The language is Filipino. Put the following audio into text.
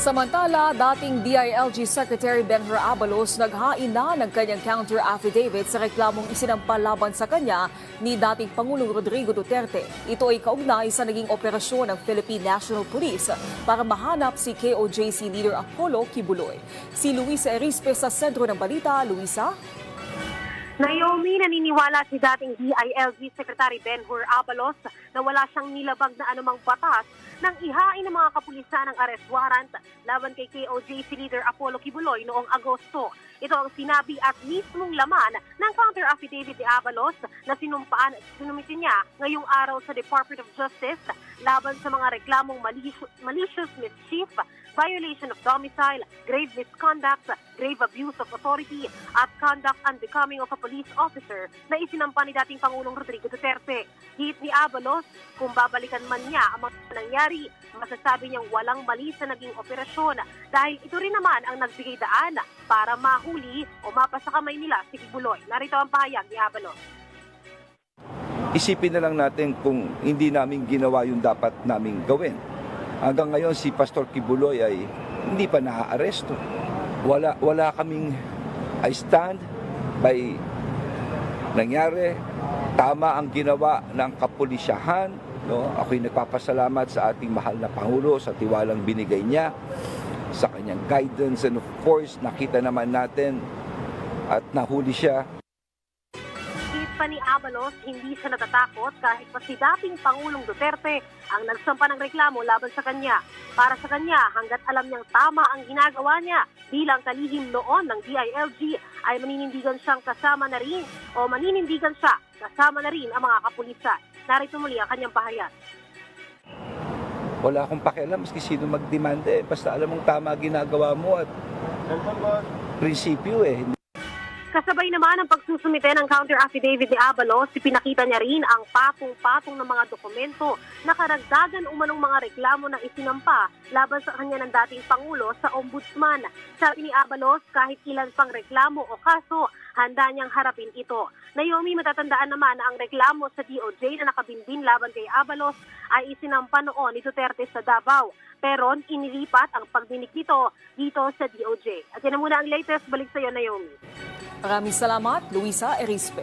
Samantala, dating DILG Secretary Benhur Abalos naghain na ng kanyang counter affidavit sa reklamong isinampa laban sa kanya ni dating Pangulong Rodrigo Duterte. Ito ay kaugnay sa naging operasyon ng Philippine National Police para mahanap si KOJC leader Apollo Kibuloy. Si Luisa Erispe sa sentro ng balita. Luisa? Naomi, naniniwala si dating DILG Secretary Benhur Abalos na wala siyang nilabag na anumang batas nang ihain ng mga kapulisan ng arrest warrant laban kay KOJC leader Apollo Kibuloy noong Agosto. Ito ang sinabi at mismong laman ng counter affidavit ni Abalos na sinumiti niya ngayong araw sa Department of Justice laban sa mga reklamong malicious mischief, violation of domicile, grave misconduct, grave abuse of authority, at conduct unbecoming of a police officer na isinampa ni dating Pangulong Rodrigo Duterte. Hit ni Abalos, kung babalikan man niya ang mga nangyari, masasabi niyang walang mali sa naging operasyon dahil ito rin naman ang nagbigay daan para mahuli o mapasa kamay nila si Kibuloy. Narito ang pahayag ni Abalos. Isipin na lang natin kung hindi namin ginawa yung dapat naming gawin. Hanggang ngayon si Pastor Kibuloy ay hindi pa naaaresto. Wala kaming I stand by nangyari. Tama ang ginawa ng kapulisyahan. No? Ako'y nagpapasalamat sa ating mahal na Pangulo sa tiwalang binigay niya, sa kanyang guidance, and of course nakita naman natin at nahuli siya. Pa ni Abalos, hindi siya natatakot kahit pa si dating Pangulong Duterte ang nagsampa ng reklamo laban sa kanya. Para sa kanya, hanggat alam niyang tama ang ginagawa niya bilang kalihim noon ng DILG, ay maninindigan siya kasama na rin ang mga kapulisan. Narito muli ang kanyang pahayag. Wala akong pakialam maski sino magdemanda basta alam mong tama ginagawa mo at prinsipyo Kasabay naman ang pagsusumite ng counter affidavit ni Abalos, ipinakita niya rin ang patong-patong ng mga dokumento na karagdagan umanong mga reklamo na isinampa laban sa kanya ng dating Pangulo sa Ombudsman. Sabi ni Abalos, kahit ilan pang reklamo o kaso, handa niyang harapin ito. Naomi, matatandaan naman na ang reklamo sa DOJ na nakabinbin laban kay Abalos ay isinampa noon ni Duterte sa Davao. Pero inilipat ang pagdinig nito dito sa DOJ. At yan na muna ang latest. Balik sa iyo, Naomi. Maraming salamat, Luisa Erispe.